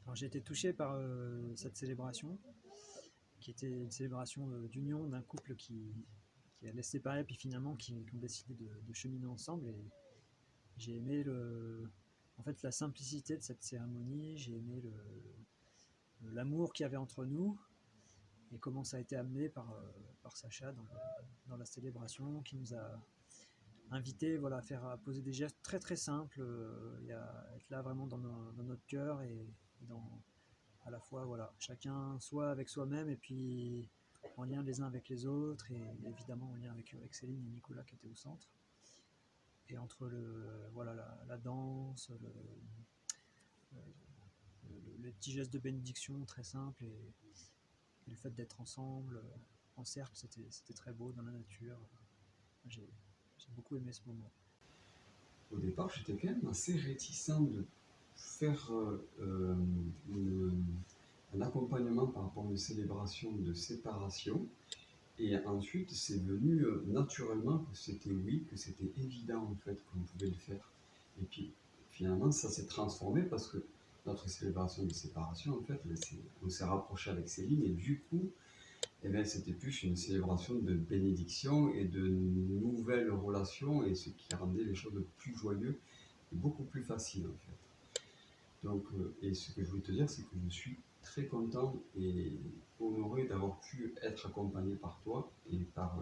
Alors j'ai été touché par cette célébration, qui était une célébration d'union d'un couple qui allait se séparer, puis finalement qui ont décidé de cheminer ensemble. Et j'ai aimé en fait, la simplicité de cette cérémonie, j'ai aimé l'amour qu'il y avait entre nous, et comment ça a été amené par Sacha dans la célébration, qui nous a invités, voilà, à poser des gestes très très simples, et à être là vraiment dans notre cœur, et dans, à la fois, voilà, chacun soit avec soi-même, et puis en lien les uns avec les autres, et évidemment en lien avec Céline et Nicolas qui étaient au centre. Et entre voilà, la danse, les petits gestes de bénédiction très simples, et le fait d'être ensemble, en cercle, c'était très beau dans la nature. J'ai beaucoup aimé ce moment. Au départ, j'étais quand même assez réticent de faire un accompagnement par rapport à une célébration de séparation. Et ensuite, c'est venu naturellement que c'était oui, que c'était évident en fait qu'on pouvait le faire. Et puis finalement, ça s'est transformé parce que notre célébration de séparation, en fait, on s'est rapproché avec Céline, et du coup, eh bien, c'était plus une célébration de bénédiction et de nouvelles relations, et ce qui rendait les choses plus joyeuses et beaucoup plus faciles en fait. Donc, et ce que je voulais te dire, c'est que je suis très content et honoré d'avoir pu être accompagné par toi et par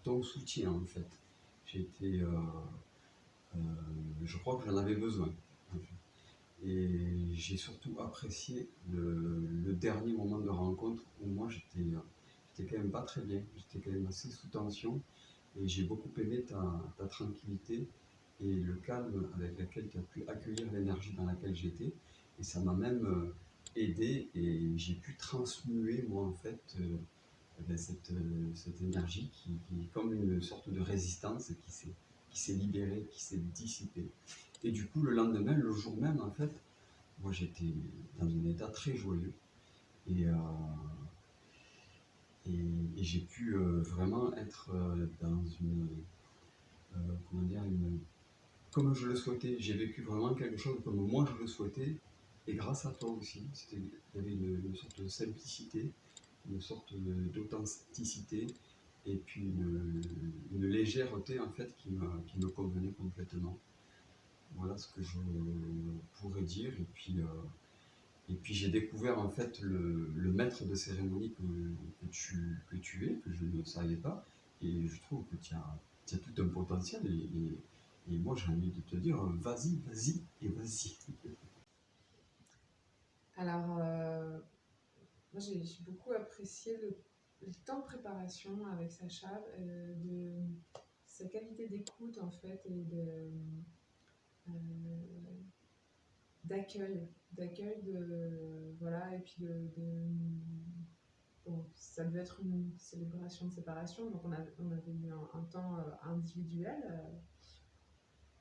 ton soutien en fait. J'ai été, je crois que j'en avais besoin. En fait. Et j'ai surtout apprécié le dernier moment de rencontre où moi j'étais quand même pas très bien, j'étais quand même assez sous tension, et j'ai beaucoup aimé ta tranquillité et le calme avec lequel tu as pu accueillir l'énergie dans laquelle j'étais, et ça m'a même aidé, et j'ai pu transmuer moi en fait cette énergie qui est comme une sorte de résistance qui s'est libérée, qui s'est dissipée. Et du coup, le lendemain, le jour même, en fait, moi j'étais dans un état très joyeux. Et, euh, et j'ai pu vraiment être dans comment dire, comme je le souhaitais. J'ai vécu vraiment quelque chose comme moi je le souhaitais. Et grâce à toi aussi, il y avait une sorte de simplicité, une sorte d'authenticité, et puis une légèreté en fait qui me convenait complètement. Voilà ce que je pourrais dire. Et puis j'ai découvert en fait le maître de cérémonie que tu es, que je ne savais pas. Et je trouve que tu as tout un potentiel. Et moi j'ai envie de te dire, vas-y, vas-y et vas-y. Alors, moi j'ai beaucoup apprécié le temps de préparation avec Sacha, de sa qualité d'écoute en fait, et euh, d'accueil, voilà, et puis bon, ça devait être une célébration de séparation, donc on avait eu un temps individuel,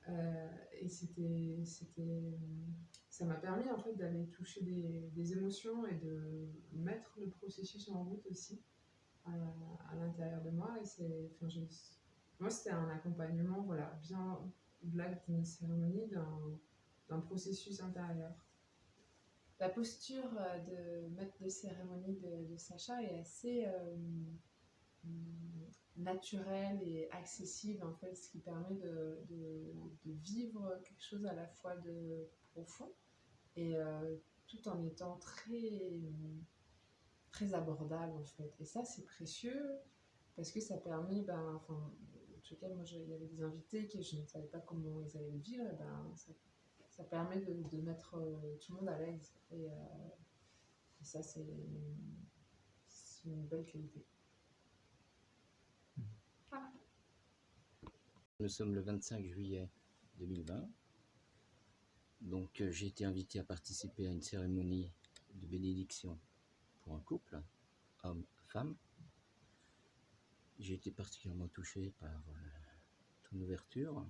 et ça m'a permis en fait d'aller toucher des émotions et de mettre le processus en route aussi à l'intérieur de moi. Et moi c'était un accompagnement, voilà, bien au-delà d'une cérémonie, d'un processus intérieur. La posture de maître de cérémonie de Sacha est assez naturelle et accessible en fait, ce qui permet de vivre quelque chose à la fois de profond et tout en étant très abordable en fait. Et ça c'est précieux parce que ça permet, enfin, en tout cas moi il y avait des invités que je ne savais pas comment ils allaient le vivre, et ça permet de mettre tout le monde à l'aise, et ça c'est une belle qualité. Ah. Nous sommes le 25 juillet 2020. Donc j'ai été invité à participer à une cérémonie de bénédiction pour un couple, homme-femme. J'ai été particulièrement touché par ton ouverture,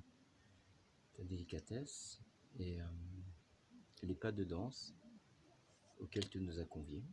ta délicatesse et les pas de danse auxquels tu nous as conviés.